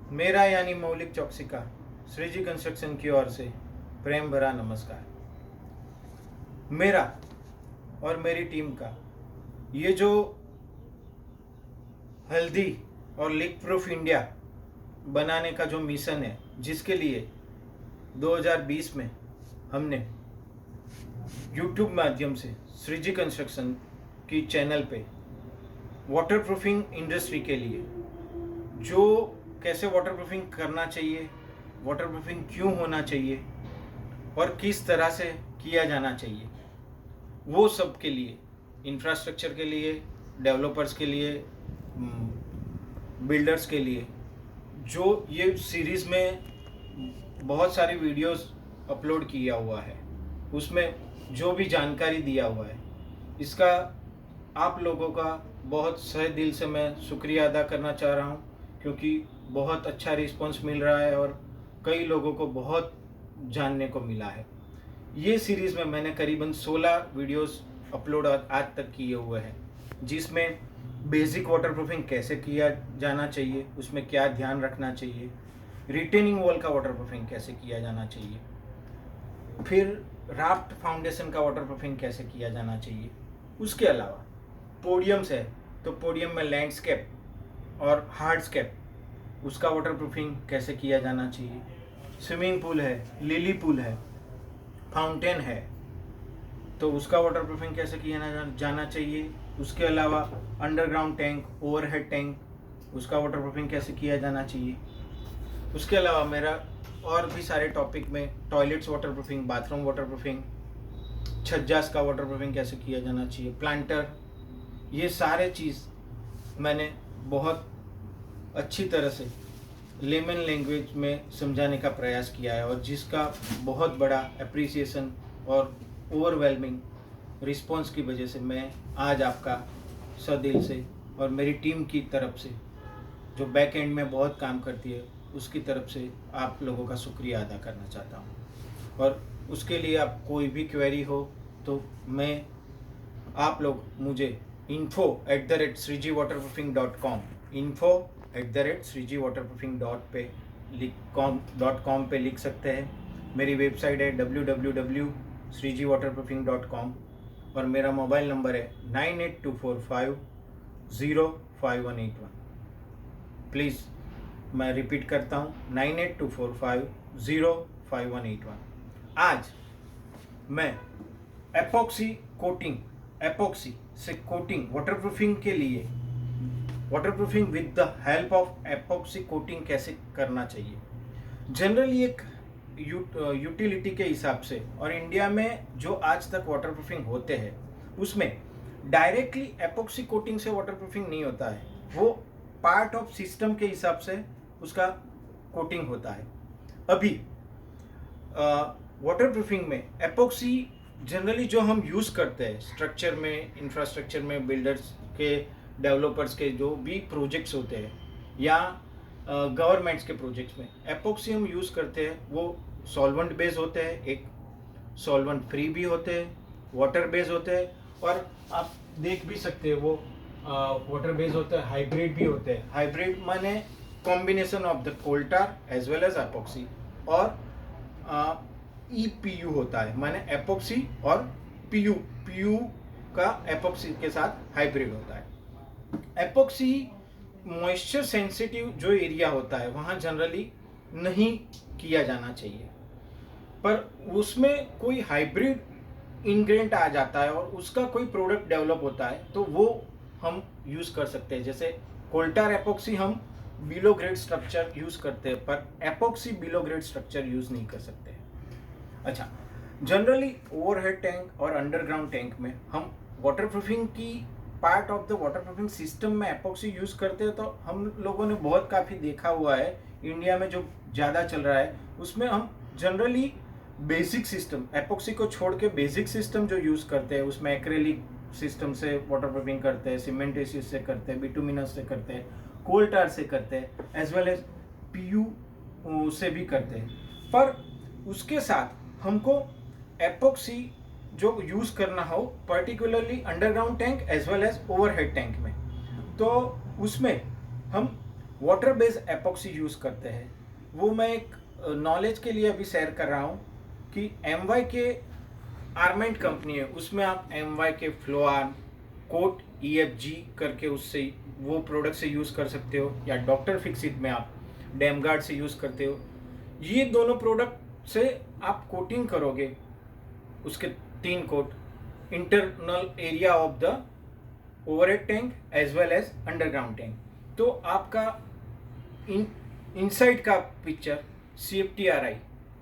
मेरा यानी मौलिक चौकसी का श्रीजी कंस्ट्रक्शन की ओर से प्रेम भरा नमस्कार। मेरा और मेरी टीम का ये जो हेल्दी और लीक प्रूफ इंडिया बनाने का जो मिशन है, जिसके लिए 2020 में हमने यूट्यूब माध्यम से श्रीजी कंस्ट्रक्शन की चैनल पे वाटरप्रूफिंग इंडस्ट्री के लिए जो कैसे वाटरप्रूफिंग करना चाहिए, वाटरप्रूफिंग क्यों होना चाहिए और किस तरह से किया जाना चाहिए, वो सब के लिए, इंफ्रास्ट्रक्चर के लिए, डेवलपर्स के लिए, बिल्डर्स के लिए, जो ये सीरीज़ में बहुत सारी वीडियोस अपलोड किया हुआ है, उसमें जो भी जानकारी दिया हुआ है, इसका आप लोगों का बहुत सहे दिल से मैं शुक्रिया अदा करना चाह रहा हूँ, क्योंकि बहुत अच्छा रिस्पांस मिल रहा है और कई लोगों को बहुत जानने को मिला है। ये सीरीज़ में मैंने करीबन 16 वीडियोस अपलोड आज तक किए हुए हैं, जिसमें बेसिक वाटरप्रूफिंग कैसे किया जाना चाहिए, उसमें क्या ध्यान रखना चाहिए, रिटेनिंग वॉल का वाटरप्रूफिंग कैसे किया जाना चाहिए, फिर राफ्ट फाउंडेशन का वाटरप्रूफिंग कैसे किया जाना चाहिए। उसके अलावा पोडियम्स है तो पोडियम में लैंडस्केप और हार्डस्केप, उसका वाटरप्रूफिंग कैसे किया जाना चाहिए। स्विमिंग पूल है, लिली पूल है, फाउंटेन है, तो उसका वाटरप्रूफिंग कैसे किया जाना चाहिए। उसके अलावा अंडरग्राउंड टैंक, ओवरहेड टैंक, उसका वाटरप्रूफिंग कैसे किया जाना चाहिए। उसके अलावा मेरा और भी सारे टॉपिक में टॉयलेट्स वाटरप्रूफिंग, बाथरूम वाटरप्रूफिंग, छज्जास का वाटरप्रूफिंग कैसे किया जाना चाहिए, प्लांटर, ये सारे चीज़ मैंने बहुत अच्छी तरह से लेमन लैंग्वेज में समझाने का प्रयास किया है, और जिसका बहुत बड़ा अप्रिसिएशन और ओवरवेलमिंग रिस्पॉन्स की वजह से मैं आज आपका सदिल से और मेरी टीम की तरफ से, जो बैक एंड में बहुत काम करती है, उसकी तरफ से आप लोगों का शुक्रिया अदा करना चाहता हूँ। और उसके लिए आप कोई भी क्वेरी हो तो आप लोग मुझे info@srijiwaterproofing.com info@srijiwaterproofing.com पे लिख सकते हैं। मेरी वेबसाइट है www.srijiwaterproofing.com और मेरा मोबाइल नंबर है 9824505181। प्लीज़ मैं रिपीट करता हूँ, 9824505181। आज मैं एपॉक्सी से कोटिंग वाटरप्रूफिंग के लिए, waterproofing with the help of epoxy coating कैसे करना चाहिए। जनरली एक यूटिलिटी के हिसाब से और इंडिया में जो आज तक वाटरप्रूफिंग होते हैं, उसमें डायरेक्टली एपॉक्सी कोटिंग से वाटरप्रूफिंग नहीं होता है, वो पार्ट ऑफ सिस्टम के हिसाब से उसका कोटिंग होता है। अभी वाटरप्रूफिंग में एपॉक्सी जनरली जो हम यूज़ करते हैं स्ट्रक्चर में, इंफ्रास्ट्रक्चर में, बिल्डर्स के, डेवलपर्स के जो भी प्रोजेक्ट्स होते हैं या गवर्नमेंट्स के प्रोजेक्ट्स में एपॉक्सी हम यूज़ करते हैं, वो सॉल्वेंट बेस होते हैं, एक सॉल्वेंट फ्री भी होते हैं, वाटर बेस होते हैं, और आप देख भी सकते हैं वो वाटर बेस होते हैं, हाइब्रिड भी होते हैं। हाइब्रिड माने combination of the coal tar as well as epoxy, और EPU होता है, माने एपॉक्सी और PU का एपॉक्सी के साथ हाइब्रिड होता है। एपॉक्सी मॉइस्चर सेंसिटिव जो एरिया होता है वहाँ जनरली नहीं किया जाना चाहिए, पर उसमें कोई हाइब्रिड इंग्रेडिएंट आ जाता है और उसका कोई प्रोडक्ट डेवलप होता है तो वो हम यूज़ कर सकते हैं। जैसे कोल्टार एपॉक्सी हम बिलो ग्रेड स्ट्रक्चर यूज़ करते हैं, पर epoxy below grade structure use नहीं कर सकते। अच्छा, जनरली ओवरहेड टैंक और अंडरग्राउंड टैंक में हम वाटरप्रूफिंग की part of the waterproofing system में एपॉक्सी यूज़ करते हैं, तो हम लोगों ने बहुत काफ़ी देखा हुआ है इंडिया में जो ज़्यादा चल रहा है, उसमें हम जनरली बेसिक सिस्टम, एपॉक्सी को छोड़ के बेसिक सिस्टम जो यूज़ करते हैं, उसमें एक्रेलिक सिस्टम से वाटरप्रूफिंग करते हैं, सीमेंटेसिस से करते हैं, बिटुमिनस से करते हैं, कोल टार से करते हैं, एज वेल एज PU से भी करते हैं। पर उसके साथ हमको एपॉक्सी जो यूज़ करना हो, particularly underground tank as well as overhead tank में, तो उसमें हम वाटर बेस्ड एपॉक्सी यूज़ करते हैं। वो मैं एक नॉलेज के लिए अभी शेयर कर रहा हूँ कि एमवाई के आर्मेंट कंपनी है, उसमें आप एमवाई के फ्लोआर्म कोट EFG करके उससे वो प्रोडक्ट से यूज़ कर सकते हो, या डॉक्टर फिक्सिट में आप डैमगार्ड से यूज़ करते हो। ये दोनों प्रोडक्ट से आप कोटिंग करोगे, उसके 3 coat internal area of the overhead tank as well as underground tank, तो आपका इनसाइड का पिक्चर CFTRI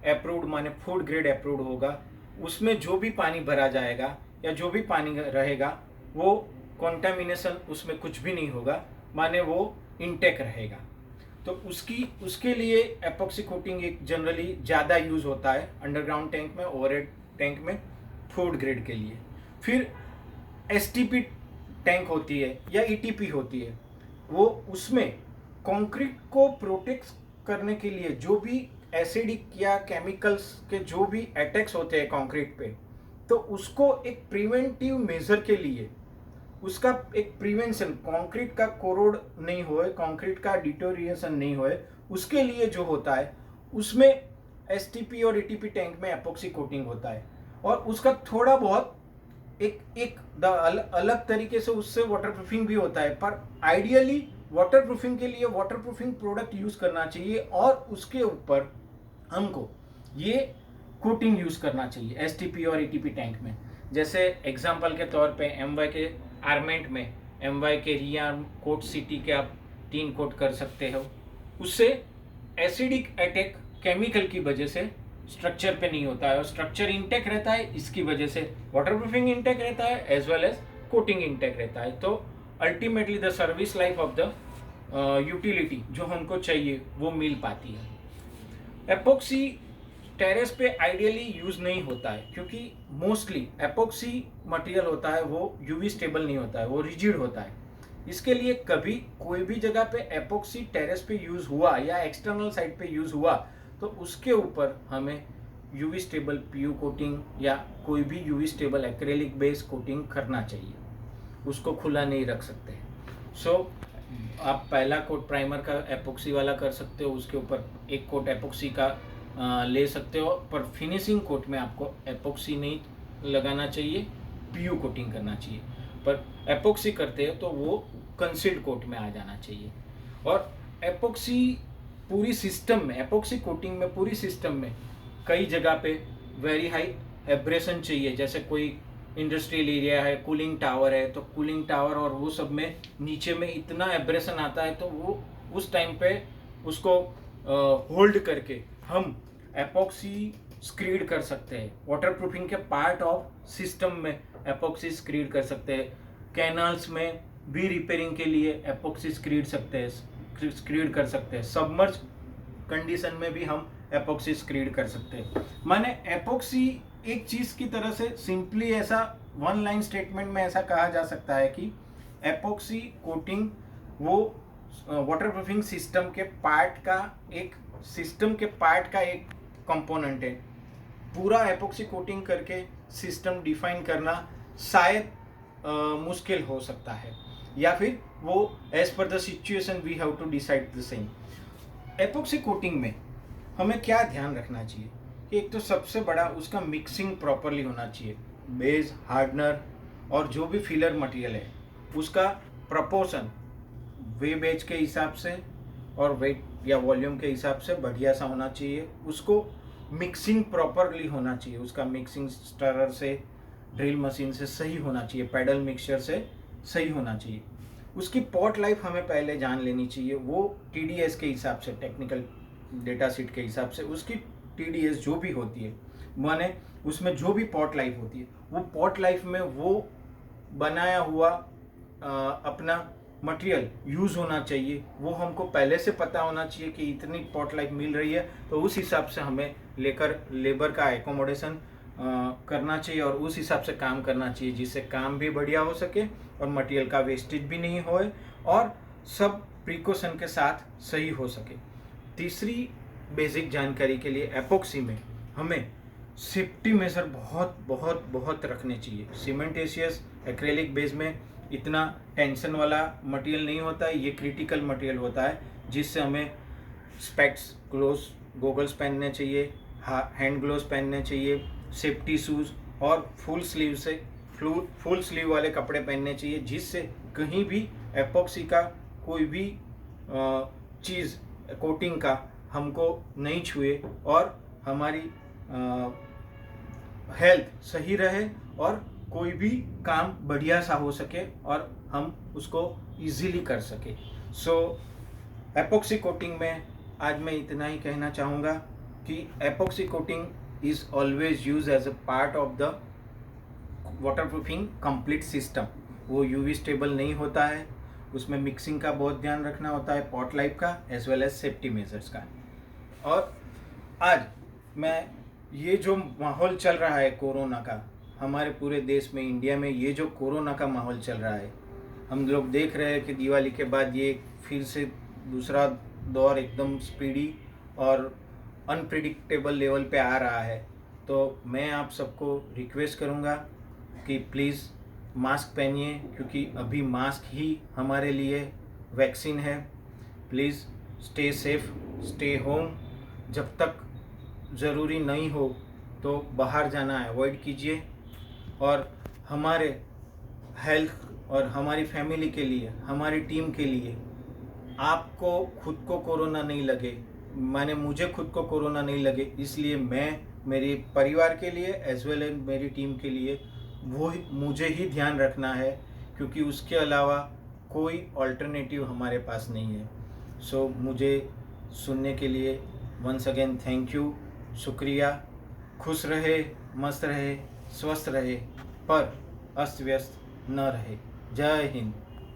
अप्रूव्ड माने फूड ग्रेड अप्रूव्ड होगा। उसमें जो भी पानी भरा जाएगा या जो भी पानी रहेगा वो कॉन्टामिनेशन उसमें कुछ भी नहीं होगा, माने वो इंटेक रहेगा। तो उसके लिए एपॉक्सी कोटिंग एक जनरली ज़्यादा यूज़ होता है अंडरग्राउंड टैंक में, ओवरहेड टैंक में, फूड ग्रेड के लिए। फिर STP टैंक होती है या ETP होती है, वो उसमें कंक्रीट को प्रोटेक्ट करने के लिए जो भी एसिडिक या केमिकल्स के जो भी अटैक्स होते हैं कंक्रीट पे, तो उसको एक प्रिवेंटिव मेजर के लिए उसका एक प्रिवेंशन, कंक्रीट का कोरोड नहीं होए, कंक्रीट का डिटोरिएशन नहीं होए, उसके लिए जो होता है उसमें STP और ETP टैंक में एपॉक्सी कोटिंग होता है। और उसका थोड़ा बहुत एक अलग तरीके से उससे वाटरप्रूफिंग भी होता है, पर आइडियली वाटरप्रूफिंग के लिए वाटरप्रूफिंग प्रोडक्ट यूज करना चाहिए और उसके ऊपर हमको ये कोटिंग यूज करना चाहिए STP और ETP टैंक में। जैसे एग्जांपल के तौर पे एमवाई के आर्मेंट में एमवाई के रियार्म कोट सिटी के आप 3 कोट कर सकते हो। उससे एसिडिक अटैक केमिकल की वजह से स्ट्रक्चर पे नहीं होता है और स्ट्रक्चर इंटेक रहता है, इसकी वजह से वाटरप्रूफिंग इंटेक रहता है as well as coating intact रहता है। तो ultimately the service life of the utility जो हमको चाहिए वो मिल पाती है। एपॉक्सी टेरेस पे आइडियली यूज नहीं होता है क्योंकि मोस्टली एपॉक्सी मटेरियल होता है वो यूवी स्टेबल नहीं होता है, वो रिजिड होता है। इसके लिए कभी कोई भी जगह पे एपॉक्सी टेरेस पे यूज हुआ या एक्सटर्नल साइड पे यूज हुआ तो उसके ऊपर हमें यूवी स्टेबल PU कोटिंग या कोई भी UV stable acrylic base coating करना चाहिए, उसको खुला नहीं रख सकते। आप पहला कोट प्राइमर का एपॉक्सी वाला कर सकते हो, उसके ऊपर एक कोट एपॉक्सी का ले सकते हो, पर फिनिशिंग कोट में आपको एपॉक्सी नहीं लगाना चाहिए, PU कोटिंग करना चाहिए। पर एपॉक्सी करते हो तो वो कंसील्ड कोट में आ जाना चाहिए। और एपॉक्सी पूरी सिस्टम में, एपॉक्सी कोटिंग में पूरी सिस्टम में कई जगह पे वेरी हाई एब्रेशन चाहिए। जैसे कोई इंडस्ट्रियल एरिया है, कूलिंग टावर है, तो कूलिंग टावर और वो सब में नीचे में इतना एब्रेशन आता है तो वो उस टाइम पे उसको होल्ड करके हम एपॉक्सी स्क्रीड कर सकते हैं। वाटरप्रूफिंग के पार्ट ऑफ सिस्टम में एपॉक्सी स्क्रीड कर सकते हैं। कैनाल्स में भी रिपेयरिंग के लिए एपॉक्सी स्क्रीड कर सकते हैं। सबमर्ज कंडीशन में भी हम एपॉक्सी स्क्रीड कर सकते हैं। माने एपॉक्सी एक चीज की तरह से सिंपली ऐसा वन लाइन स्टेटमेंट में ऐसा कहा जा सकता है कि एपॉक्सी कोटिंग वो वाटरप्रूफिंग सिस्टम के पार्ट का एक कंपोनेंट है। पूरा एपॉक्सी कोटिंग करके सिस्टम डिफाइन करना शायद मुश्किल हो सकता है, या फिर वो as per the situation we have to decide the same. Epoxy coating में हमें क्या ध्यान रखना चाहिए कि एक तो सबसे बड़ा उसका मिक्सिंग प्रॉपरली होना चाहिए। बेस, हार्डनर और जो भी फिलर मटेरियल है उसका प्रपोर्शन वेज के हिसाब से और वेट या वॉल्यूम के हिसाब से बढ़िया सा होना चाहिए। उसको मिक्सिंग प्रॉपरली होना चाहिए, उसका मिक्सिंग स्टरर से, ड्रिल मशीन से सही होना चाहिए, पैडल मिक्सचर से सही होना चाहिए। उसकी पॉट लाइफ हमें पहले जान लेनी चाहिए। वो TDS के हिसाब से, टेक्निकल डेटा शीट के हिसाब से उसकी TDS जो भी होती है, माने उसमें जो भी पॉट लाइफ होती है, वो पॉट लाइफ में वो बनाया हुआ अपना मटेरियल यूज़ होना चाहिए। वो हमको पहले से पता होना चाहिए कि इतनी पॉट लाइफ मिल रही है, तो उस हिसाब से हमें लेकर लेबर का एकोमोडेशन करना चाहिए और उस हिसाब से काम करना चाहिए, जिससे काम भी बढ़िया हो सके और मटेरियल का वेस्टेज भी नहीं होए और सब प्रिकॉशन के साथ सही हो सके। तीसरी बेसिक जानकारी के लिए एपॉक्सी में हमें सेफ्टी मेजर बहुत बहुत बहुत रखने चाहिए। सीमेंटेशियस एक्रेलिक बेस में इतना टेंशन वाला मटेरियल नहीं होता है, ये क्रिटिकल मटेरियल होता है। जिससे हमें स्पेक्स, ग्लोव्स, गोगल्स पहनने चाहिए, हैंड ग्लोव्स पहनने चाहिए, सेफ्टी शूज़ और फुल स्लीव वाले कपड़े पहनने चाहिए, जिससे कहीं भी एपॉक्सी का कोई भी चीज़ कोटिंग का हमको नहीं छुए और हमारी हेल्थ सही रहे और कोई भी काम बढ़िया सा हो सके और हम उसको इजीली कर सके। सो एपॉक्सी कोटिंग में आज मैं इतना ही कहना चाहूँगा कि epoxy coating is always use as a part of the waterproofing complete system. वो यूवी स्टेबल नहीं होता है, उसमें मिक्सिंग का बहुत ध्यान रखना होता है, पॉट लाइफ का as well as safety measures का। और आज मैं ये जो माहौल चल रहा है कोरोना का, हमारे पूरे देश में, इंडिया में ये जो कोरोना का माहौल चल रहा है, हम लोग देख रहे हैं कि दिवाली के बाद ये फिर से दूसरा दौर एकदम स्पीडी और अनप्रिडिक्टेबल लेवल पे आ रहा है। तो मैं आप सबको रिक्वेस्ट करूँगा कि प्लीज़ मास्क पहनिए, क्योंकि अभी मास्क ही हमारे लिए वैक्सीन है। Please stay safe, stay home. जब तक ज़रूरी नहीं हो तो बाहर जाना अवॉइड कीजिए और हमारे हेल्थ और हमारी फैमिली के लिए, हमारी टीम के लिए, आपको खुद को कोरोना नहीं लगे, मुझे खुद को कोरोना नहीं लगे, इसलिए मैं मेरे परिवार के लिए एज वेल एज मेरी टीम के लिए मुझे ही ध्यान रखना है, क्योंकि उसके अलावा कोई अल्टरनेटिव हमारे पास नहीं है। सो मुझे सुनने के लिए वंस अगेन थैंक यू, शुक्रिया। खुश रहे, मस्त रहे, स्वस्थ रहे, पर अस्त व्यस्त न रहे। जय हिंद।